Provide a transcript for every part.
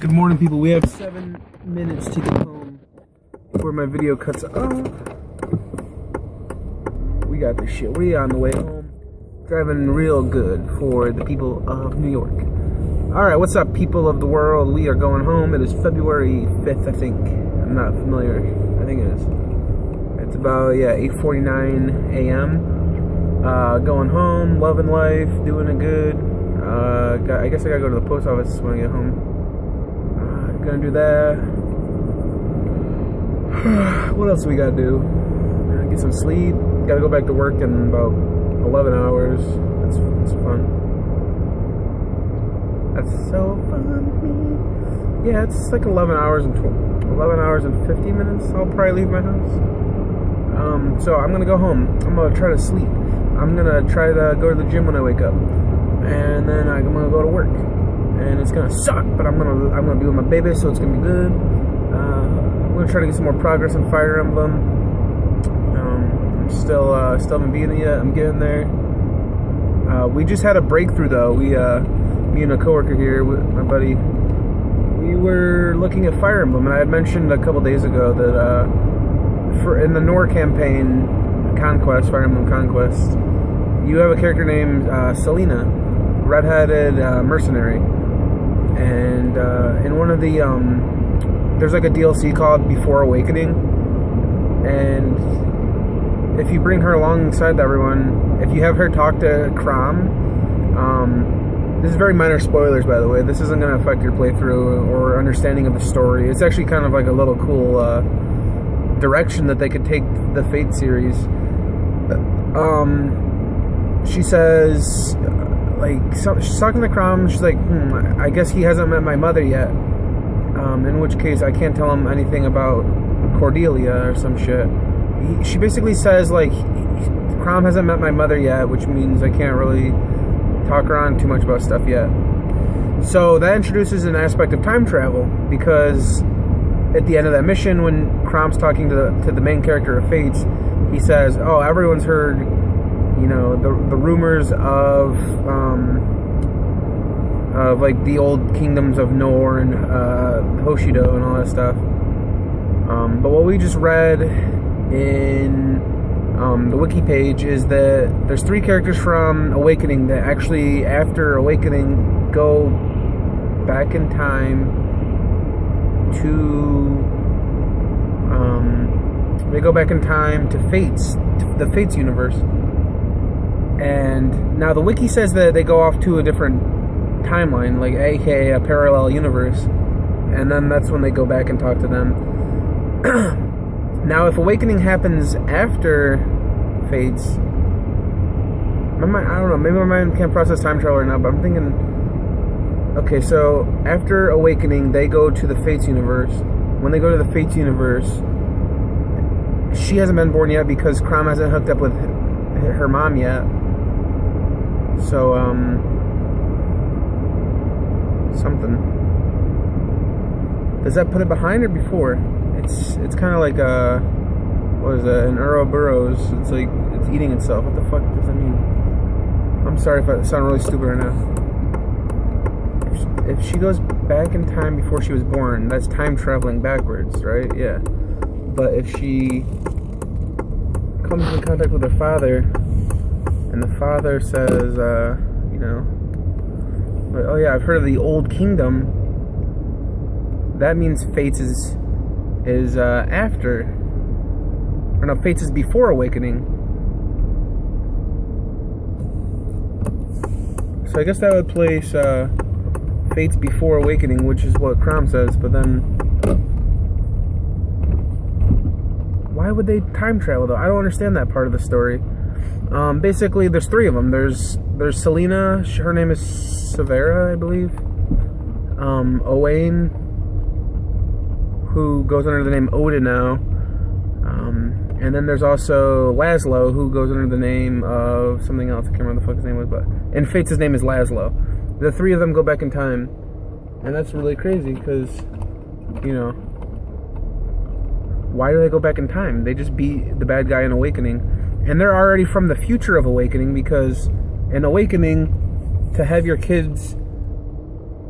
Good morning, people. We have 7 minutes to get home before my video cuts off. We got this shit. We on the way home. Driving real good for the people of New York. Alright, what's up, people of the world? We are going home. It is February 5th, I think. I'm not familiar. I think it is. It's about, 8:49 a.m. Going home, loving life, doing it good. I guess I gotta go to the post office when I get home. Gonna do that. What else we gotta do? Get some sleep. Gotta go back to work in about 11 hours. That's fun. That's so fun. Yeah, it's like 11 hours and 50 minutes. I'll probably leave my house. So I'm gonna go home. I'm gonna try to sleep. I'm gonna try to go to the gym when I wake up, and then I'm gonna go to work. And it's gonna suck, but I'm gonna be with my baby, so it's gonna be good. I'm gonna try to get some more progress on Fire Emblem. I'm still haven't beaten it yet. I'm getting there. We just had a breakthrough though. Me and a coworker here, my buddy, we were looking at Fire Emblem, and I had mentioned a couple days ago that in the Nor campaign, Fire Emblem Conquest, you have a character named Selena, redheaded mercenary. And in one of the there's like a DLC called Before Awakening, and if you bring her alongside everyone, if you have her talk to Crom, this is very minor spoilers, by the way. This isn't going to affect your playthrough or understanding of the story. It's actually kind of like a little cool direction that they could take the Fate series. She says, she's talking to Crom, she's like, I guess he hasn't met my mother yet. In which case, I can't tell him anything about Cordelia or some shit. She basically says, Crom hasn't met my mother yet, which means I can't really talk her on too much about stuff yet. So that introduces an aspect of time travel, because at the end of that mission, when Crom's talking to the main character of Fates, he says, oh, everyone's heard, the rumors of like the old kingdoms of Nor and Hoshido and all that stuff. But what we just read in the wiki page is that there's 3 characters from Awakening that actually, after Awakening, go back in time to the Fates universe. And now the wiki says that they go off to a different timeline, like aka a parallel universe, and then that's when they go back and talk to them. Now if Awakening happens after Fates, I don't know, maybe my mind can't process time travel right now, but I'm thinking, okay, so after Awakening they go to the Fates universe. When they go to the Fates universe, she hasn't been born yet because Crom hasn't hooked up with her mom yet. So, something. Does that put it behind or before? It's kind of like what is that? An Ouroboros. It's like it's eating itself. What the fuck does that mean? I'm sorry if I sound really stupid right now. If she goes back in time before she was born, that's time traveling backwards, right? Yeah. But if she comes in contact with her father, and the father says, oh yeah, I've heard of the old kingdom, that means Fates is after, or no, Fates is before Awakening. So I guess that would place Fates before Awakening, which is what Crom says, but then why would they time travel though? I don't understand that part of the story. Basically, there's 3 of them. There's Selena. Her name is Severa, I believe. Owain, who goes under the name Oda now. And then there's also Laszlo, who goes under the name of something else. I can't remember what the fuck his name was, but in Fates his name is Laszlo. The 3 of them go back in time, and that's really crazy because, why do they go back in time? They just beat the bad guy in Awakening. And they're already from the future of Awakening, because in Awakening, to have your kids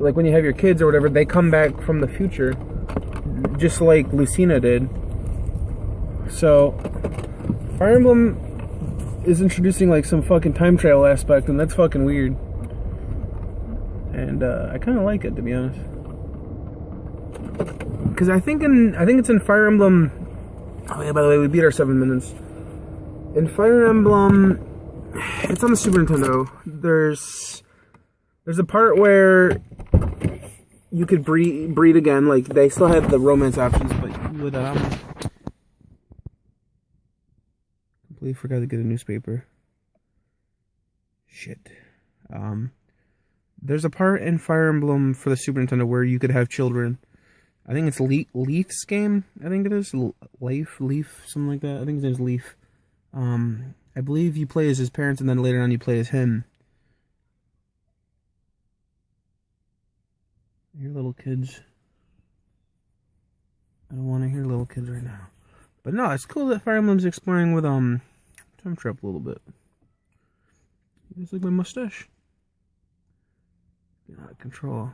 like when you have your kids or whatever, they come back from the future, just like Lucina did. So Fire Emblem is introducing like some fucking time travel aspect, and that's fucking weird. And I kind of like it, to be honest, because I think it's in Fire Emblem. Oh yeah, by the way, we beat our 7 minutes. In Fire Emblem, it's on the Super Nintendo. There's a part where you could breed again. Like, they still have the romance options, but you would completely forgot to get a newspaper. Shit. There's a part in Fire Emblem for the Super Nintendo where you could have children. I think it's Leaf's game. I think it is Leaf, something like that. I think his name's Leaf. I believe you play as his parents, and then later on you play as him. Hear little kids. I don't want to hear little kids right now. But no, it's cool that Fire Emblem's exploring with time travel a little bit. It's like my mustache. Get out of control.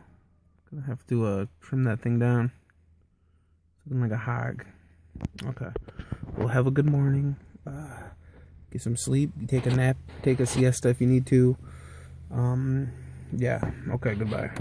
Gonna have to trim that thing down. Looking like a hog. Okay. Well, have a good morning. Get some sleep. You take a nap. Take a siesta if you need to. Yeah. Okay. Goodbye.